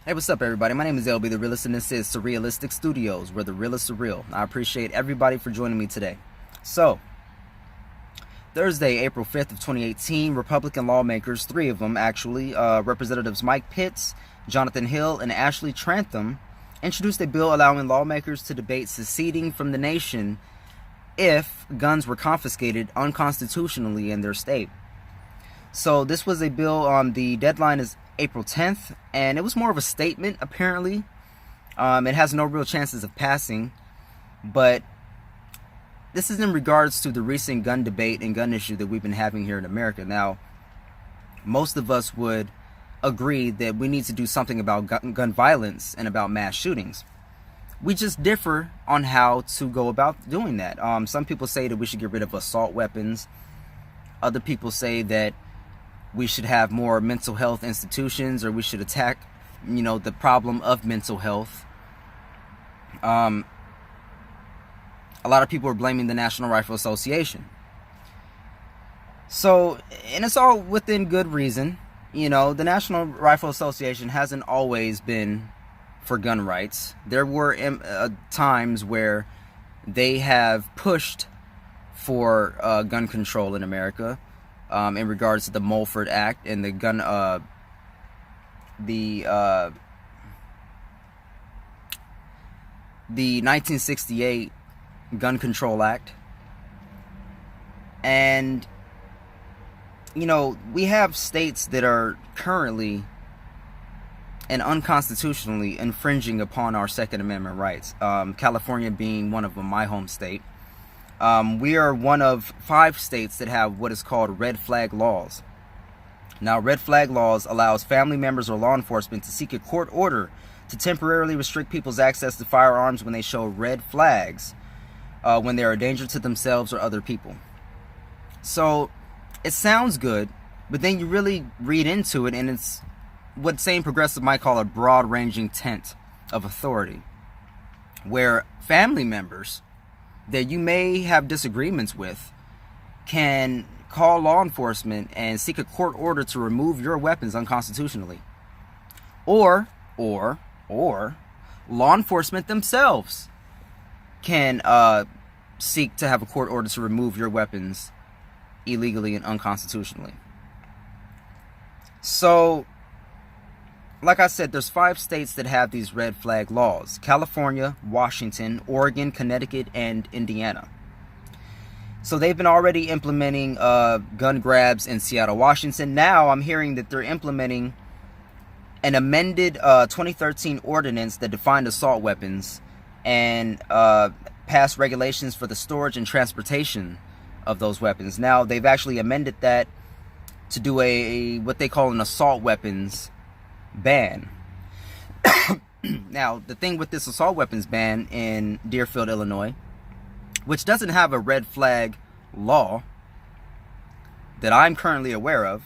Hey, what's up, everybody? My name is LB the Realist, and this is Surrealistic Studios, where the realists are real. I appreciate everybody for joining me today. So, Thursday, April 5th of 2018, Republican lawmakers, three of them actually, Representatives Mike Pitts, Jonathan Hill, and Ashley Trantham, introduced a bill allowing lawmakers to debate seceding from the nation if guns were confiscated unconstitutionally in their state. So this was a bill, the deadline is April 10th, and it was more of a statement, apparently. It has no real chances of passing, but this is in regards to the recent gun debate and gun issue that we've been having here in America. Now, most of us would agree that we need to do something about gun violence and about mass shootings. We just differ on how to go about doing that. Some people say that we should get rid of assault weapons. Other people say that we should have more mental health institutions, or we should attack, the problem of mental health. A lot of people are blaming the National Rifle Association. So, and it's all within good reason. The National Rifle Association hasn't always been for gun rights. There were times where they have pushed for gun control in America. In regards to the Mulford Act and the 1968 Gun Control Act. And, we have states that are currently and unconstitutionally infringing upon our Second Amendment rights. California being one of them, my home state. We are one of 5 states that have what is called red flag laws. Now, red flag laws allows family members or law enforcement to seek a court order to temporarily restrict people's access to firearms when they show red flags, when they are a danger to themselves or other people. So, it sounds good, but then you really read into it, and it's what sane progressive might call a broad-ranging tent of authority, where family members that you may have disagreements with can call law enforcement and seek a court order to remove your weapons unconstitutionally. Or law enforcement themselves can seek to have a court order to remove your weapons illegally and unconstitutionally. So, like I said, there's 5 states that have these red flag laws: California, Washington, Oregon, Connecticut, and Indiana. So they've been already implementing gun grabs in Seattle, Washington. Now I'm hearing that they're implementing an amended 2013 ordinance that defined assault weapons and passed regulations for the storage and transportation of those weapons. Now they've actually amended that to do what they call an assault weapons ban. Now, the thing with this assault weapons ban in Deerfield, Illinois, which doesn't have a red flag law that I'm currently aware of,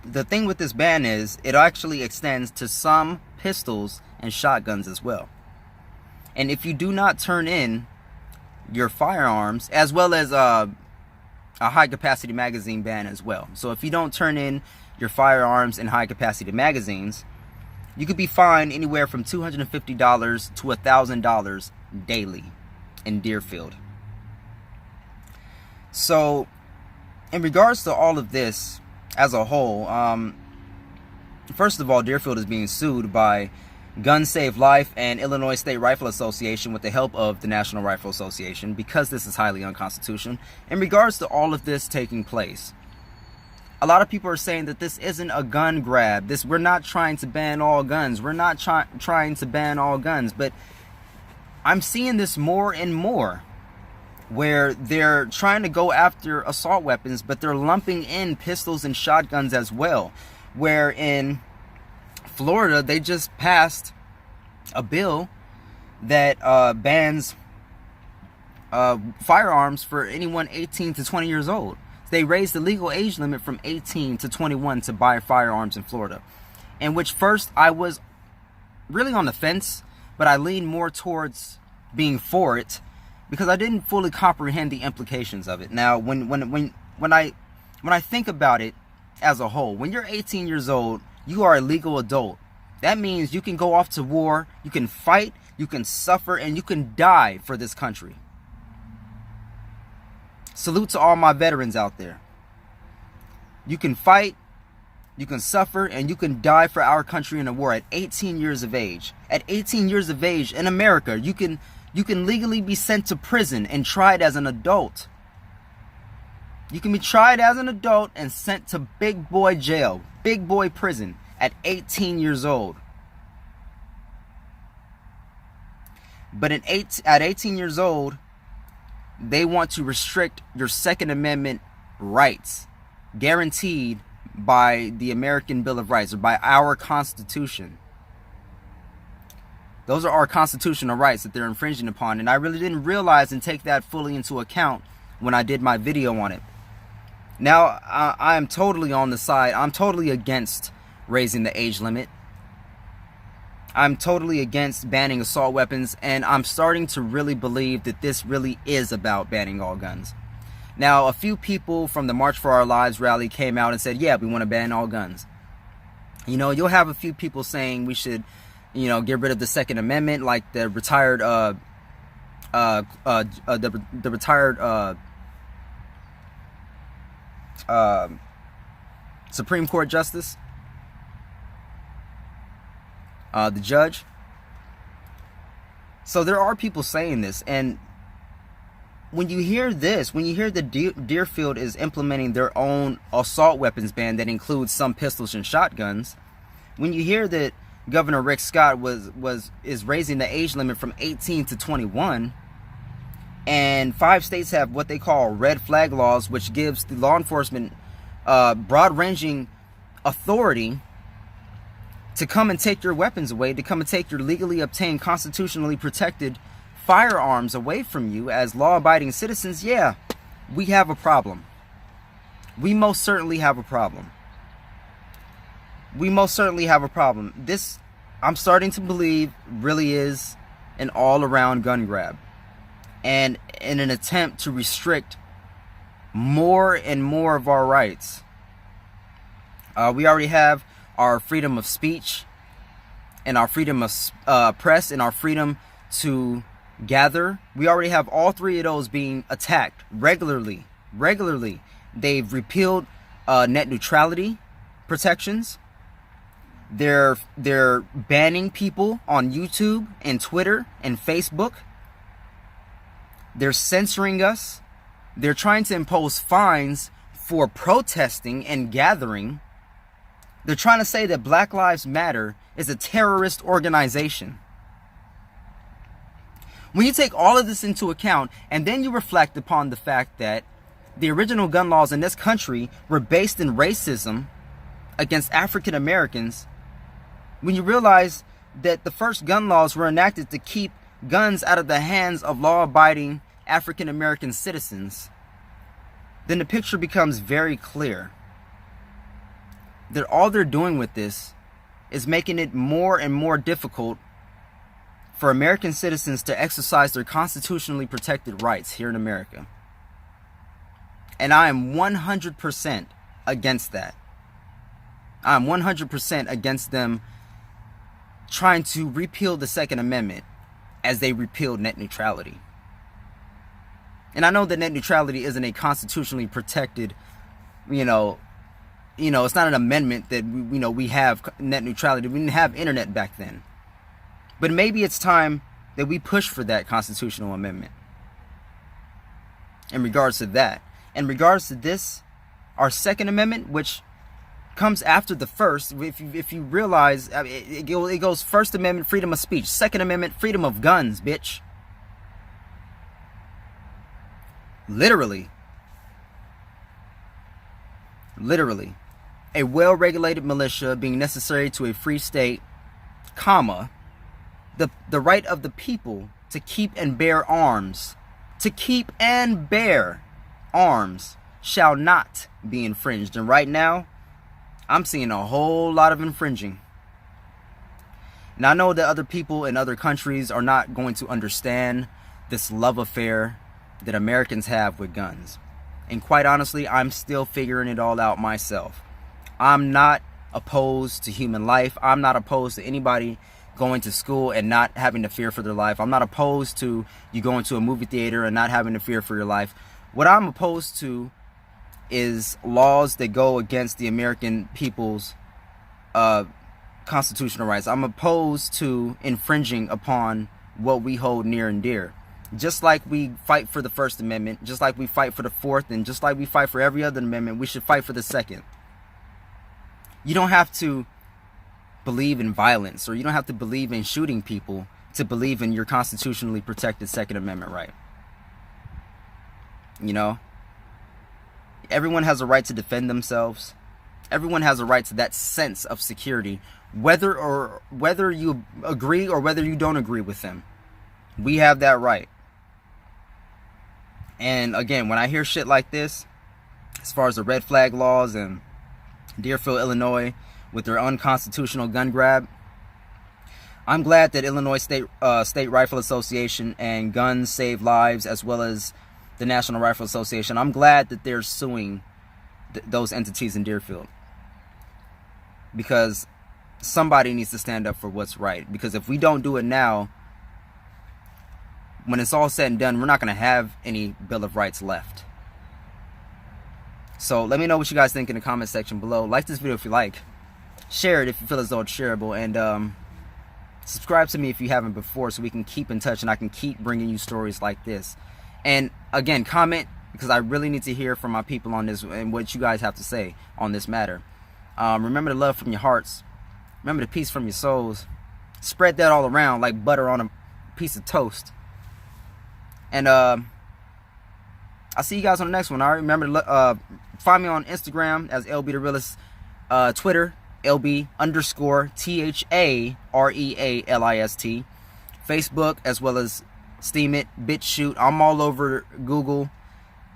the thing with this ban is it actually extends to some pistols and shotguns as well. And if you do not turn in your firearms, as well as a high capacity magazine ban as well. So if you don't turn in your firearms and high capacity magazines, you could be fined anywhere from $250 to $1,000 daily in Deerfield. So, in regards to all of this as a whole, first of all, Deerfield is being sued by Gun Save Life and Illinois State Rifle Association with the help of the National Rifle Association, because this is highly unconstitutional. In regards to all of this taking place, a lot of people are saying that this isn't a gun grab. We're not trying to ban all guns. We're not trying to ban all guns. But I'm seeing this more and more, where they're trying to go after assault weapons, but they're lumping in pistols and shotguns as well. Where in Florida, they just passed a bill that bans firearms for anyone 18 to 20 years old. They raised the legal age limit from 18 to 21 to buy firearms in Florida. In which first I was really on the fence, but I leaned more towards being for it because I didn't fully comprehend the implications of it. Now, when I think about it as a whole, when you're 18 years old, you are a legal adult That means you can go off to war, you can fight, you can suffer, and you can die for this country. Salute to all my veterans out there. You can fight, you can suffer, and you can die for our country in a war at 18 years of age. At 18 years of age in America, you can legally be sent to prison and tried as an adult. You can be tried as an adult and sent to big boy jail, big boy prison at 18 years old. But at 18 years old, they want to restrict your Second Amendment rights guaranteed by the American Bill of Rights or by our Constitution. Those are our constitutional rights that they're infringing upon, and I really didn't realize and take that fully into account when I did my video on it. Now, I am totally on the side. I'm totally against raising the age limit. I'm totally against banning assault weapons, and I'm starting to really believe that this really is about banning all guns. Now, a few people from the March for Our Lives rally came out and said, yeah, we want to ban all guns. You know, you'll have a few people saying we should, you know, get rid of the Second Amendment, like the retired, Supreme Court Justice, the judge. So there are people saying this, and when you hear this, when you hear that Deerfield is implementing their own assault weapons ban that includes some pistols and shotguns, when you hear that Governor Rick Scott is raising the age limit from 18 to 21, and 5 states have what they call red flag laws, which gives the law enforcement broad-ranging authority to come and take your weapons away, to come and take your legally obtained, constitutionally protected firearms away from you as law-abiding citizens, yeah, we have a problem. We most certainly have a problem. We most certainly have a problem. This, I'm starting to believe, really is an all-around gun grab. And in an attempt to restrict more and more of our rights. We already have our freedom of speech and our freedom of press and our freedom to gather. We already have all three of those being attacked regularly. They've repealed net neutrality protections. They're banning people on YouTube and Twitter and Facebook. They're censoring us. They're trying to impose fines for protesting and gathering. They're trying to say that Black Lives Matter is a terrorist organization. When you take all of this into account, and then you reflect upon the fact that the original gun laws in this country were based in racism against African Americans, when you realize that the first gun laws were enacted to keep guns out of the hands of law-abiding African American citizens, then the picture becomes very clear that all they're doing with this is making it more and more difficult for American citizens to exercise their constitutionally protected rights here in America. And I am 100% against that. I'm 100% against them trying to repeal the Second Amendment as they repealed net neutrality. And I know that net neutrality isn't a constitutionally protected, it's not an amendment that we have net neutrality. We didn't have internet back then. But maybe it's time that we push for that constitutional amendment. In regards to that, in regards to this, our Second Amendment, which comes after the first, if you realize, it goes First Amendment, freedom of speech. Second Amendment, freedom of guns, bitch. Literally, a well-regulated militia being necessary to a free state, comma, the right of the people to keep and bear arms, shall not be infringed. And right now, I'm seeing a whole lot of infringing. Now, I know that other people in other countries are not going to understand this love affair that Americans have with guns. And quite honestly, I'm still figuring it all out myself. I'm not opposed to human life. I'm not opposed to anybody going to school and not having to fear for their life. I'm not opposed to you going to a movie theater and not having to fear for your life. What I'm opposed to is laws that go against the American people's constitutional rights. I'm opposed to infringing upon what we hold near and dear. Just like we fight for the First Amendment, just like we fight for the Fourth, and just like we fight for every other amendment, we should fight for the Second. You don't have to believe in violence, or you don't have to believe in shooting people to believe in your constitutionally protected Second Amendment right. You know? Everyone has a right to defend themselves. Everyone has a right to that sense of security, whether you agree or whether you don't agree with them. We have that right. And again, when I hear shit like this, as far as the red flag laws in Deerfield, Illinois, with their unconstitutional gun grab, I'm glad that Illinois State Rifle Association and Guns Save Lives, as well as the National Rifle Association, I'm glad that they're suing those entities in Deerfield, because somebody needs to stand up for what's right. Because if we don't do it now, when it's all said and done, we're not going to have any Bill of Rights left. So let me know what you guys think in the comment section below. Like this video if you like. Share it if you feel as though it's shareable. And subscribe to me if you haven't before, so we can keep in touch and I can keep bringing you stories like this. And again, comment, because I really need to hear from my people on this and what you guys have to say on this matter. Remember the love from your hearts. Remember the peace from your souls. Spread that all around like butter on a piece of toast. And I'll see you guys on the next one. All right, remember to find me on Instagram as LB the Realist, Twitter LB_THAREALIST, Facebook, as well as Steemit, BitChute. I'm all over Google.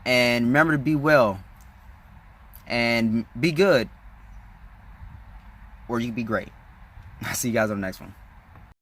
And remember to be well and be good, or you can be great. I'll see you guys on the next one.